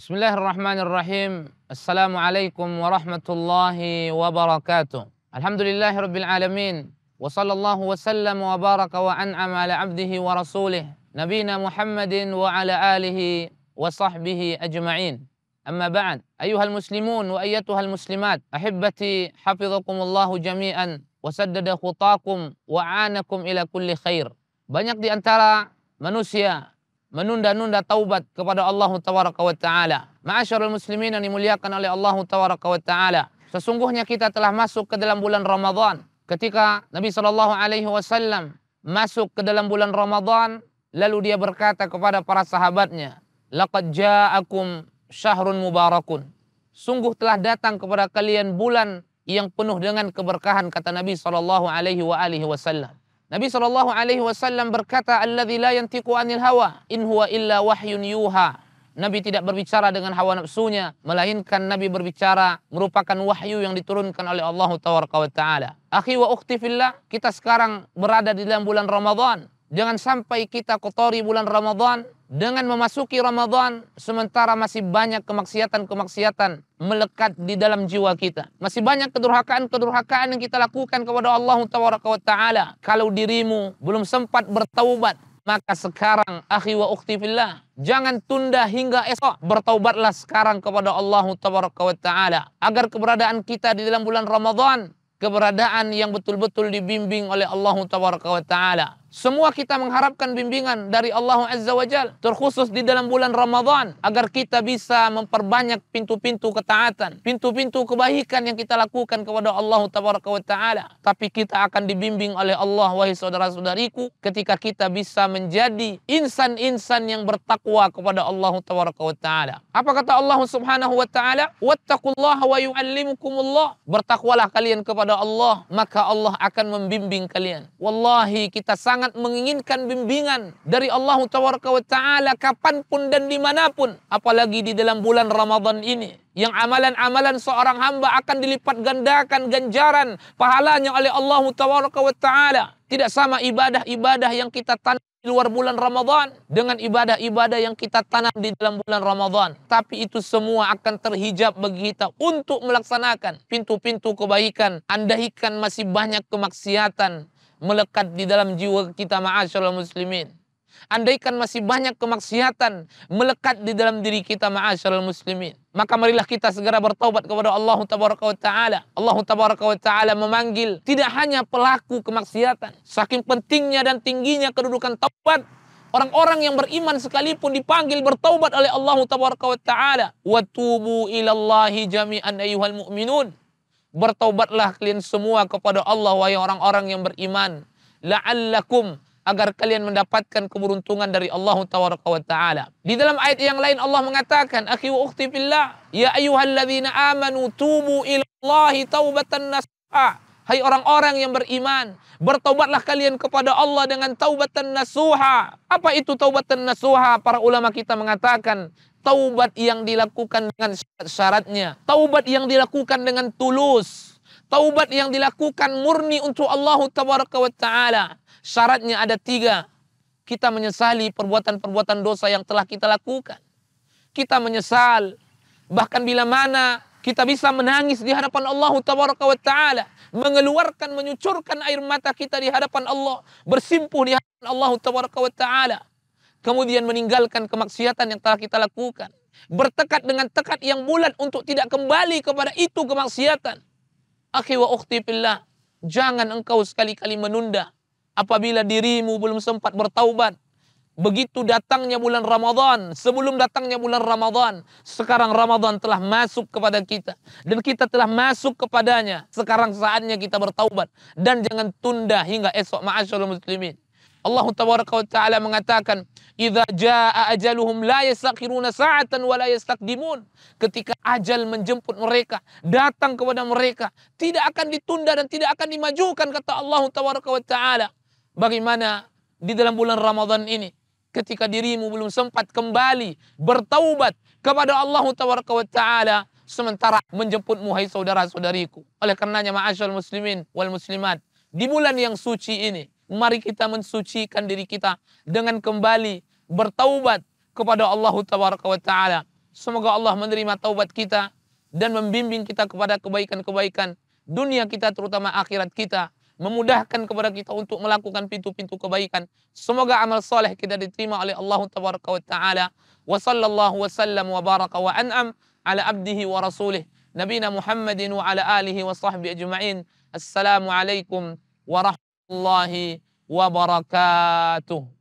Bismillahirrahmanirrahim. Assalamualaikum warahmatullahi wabarakatuh. Alhamdulillahirabbil alamin. Wa sallallahu wa sallam wa baraka wa an'ama ala abdihi wa rasulih nabiyina Muhammadin wa ala alihi wa sahbihi ajma'in. Amma ba'd. Ayyuhal muslimun wa ayyatuhal muslimat, ahibbati hafizakumullahu jami'an wa saddada khutakum wa anakum ila kulli khair. Banyak di antara manusia menunda-nunda taubat kepada Allah Tabaraka wa Ta'ala. Ma'asyarul muslimin yang dimuliakan oleh Allah Tabaraka wa Ta'ala. Sesungguhnya kita telah masuk ke dalam bulan Ramadan. Ketika Nabi SAW masuk ke dalam bulan Ramadan, lalu dia berkata kepada para sahabatnya, "Laqad ja'akum syahrun mubarakun." Sungguh telah datang kepada kalian bulan yang penuh dengan keberkahan, kata Nabi SAW. Nabi SAW berkata, "Alladzi la yantiqu 'anil hawa, in huwa illa wahyun yuha." Nabi tidak berbicara dengan hawa nafsunya, melainkan Nabi berbicara merupakan wahyu yang diturunkan oleh Allah Taala. Akhi wa ukhti fillah, kita sekarang berada di dalam bulan Ramadan. Jangan sampai kita kotori bulan Ramadan dengan memasuki Ramadan sementara masih banyak kemaksiatan-kemaksiatan melekat di dalam jiwa kita. Masih banyak kedurhakaan-kedurhakaan yang kita lakukan kepada Allah Taala. Kalau dirimu belum sempat bertaubat, maka sekarang akhi wa ukhti fillah, jangan tunda hingga esok. Bertaubatlah sekarang kepada Allah Taala agar keberadaan kita di dalam bulan Ramadan keberadaan yang betul-betul dibimbing oleh Allah Taala. Semua kita mengharapkan bimbingan dari Allah Azza wa Jalla, terkhusus di dalam bulan Ramadan, agar kita bisa memperbanyak pintu-pintu ketaatan, pintu-pintu kebaikan yang kita lakukan kepada Allah Taala. Tapi kita akan dibimbing oleh Allah, wahai saudara-saudariku, ketika kita bisa menjadi insan-insan yang bertakwa kepada Allah Taala. Apa kata Allah Subhanahu wa Ta'ala? "Wattaqullaha wa yu'allimukumullah." Bertakwalah kalian kepada Allah, maka Allah akan membimbing kalian. Wallahi, kita sangat menginginkan bimbingan dari Allah Taala kapanpun dan dimanapun, apalagi di dalam bulan Ramadan ini, yang amalan-amalan seorang hamba akan dilipat gandakan ganjaran pahalanya oleh Allah Taala. Tidak sama ibadah-ibadah yang kita tanam di luar bulan Ramadan dengan ibadah-ibadah yang kita tanam di dalam bulan Ramadan. Tapi itu semua akan terhijab bagi kita untuk melaksanakan pintu-pintu kebaikan. Andaikan masih banyak kemaksiatan melekat di dalam jiwa kita, ma'asyarul muslimin. Andaikan masih banyak kemaksiatan melekat di dalam diri kita, ma'asyarul muslimin, maka marilah kita segera bertaubat kepada Allah Tabaraka wa Ta'ala. Allah Tabaraka wa Ta'ala memanggil tidak hanya pelaku kemaksiatan. Saking pentingnya dan tingginya kedudukan taubat, orang-orang yang beriman sekalipun dipanggil bertaubat oleh Allah Tabaraka wa Ta'ala. "Wa tubu ilallahi jami'an ayyuhal mu'minun." Bertaubatlah kalian semua kepada Allah, wahai orang-orang yang beriman. La'allakum, agar kalian mendapatkan keberuntungan dari Allah Taala. Di dalam ayat yang lain Allah mengatakan, akhi wa ukhti fillah, ya ayyuhalladzina amanu tubu ilallahi taubatan nasuha. Hai orang-orang yang beriman, bertaubatlah kalian kepada Allah dengan taubatan nasuha. Apa itu taubatan nasuha? Para ulama kita mengatakan, taubat yang dilakukan dengan syaratnya, taubat yang dilakukan dengan tulus, taubat yang dilakukan murni untuk Allah Tabaraka wa Ta'ala. Syaratnya ada 3. Kita menyesali perbuatan-perbuatan dosa yang telah kita lakukan. Kita menyesal, bahkan bila mana kita bisa menangis di hadapan Allah Tabaraka wa Ta'ala, mengeluarkan, menyucurkan air mata kita di hadapan Allah, bersimpuh di hadapan Allah Tabaraka wa Ta'ala. Kemudian meninggalkan kemaksiatan yang telah kita lakukan. Bertekad dengan tekad yang bulat untuk tidak kembali kepada itu kemaksiatan. Akhi wa ukhti fillah, jangan engkau sekali-kali menunda apabila dirimu belum sempat bertaubat. Begitu datangnya bulan Ramadan, sebelum datangnya bulan Ramadan, sekarang Ramadan telah masuk kepada kita dan kita telah masuk kepadanya. Sekarang saatnya kita bertaubat dan jangan tunda hingga esok, ma'asyarul muslimin. Allah Tabaraka wa Ta'ala mengatakan, "Idza jaa ajaluhum la yastakhiruna sa'atan wa la yastaqdimun." Ketika ajal menjemput mereka, datang kepada mereka, tidak akan ditunda dan tidak akan dimajukan, kata Allah Tabaraka wa Ta'ala. Bagaimana di dalam bulan Ramadan ini, ketika dirimu belum sempat kembali bertaubat kepada Allah Tabaraka wa Ta'ala, sementara menjemputmu, hai saudara-saudariku. Oleh karenanya, ma'asyarul muslimin wal muslimat, di bulan yang suci ini, mari kita mensucikan diri kita dengan kembali bertaubat kepada Allah Tabaraka wa Ta'ala. Semoga Allah menerima taubat kita dan membimbing kita kepada kebaikan-kebaikan dunia kita terutama akhirat kita. Memudahkan kepada kita untuk melakukan pintu-pintu kebaikan. Semoga amal soleh kita diterima oleh Allah Tabaraka wa Ta'ala. Wa sallallahu wa sallam wa baraka wa an'am ala abdihi wa rasulih. Nabina Muhammadin wa ala alihi wa sahbihi ajma'in. Assalamualaikum warahmatullahi wabarakatuh.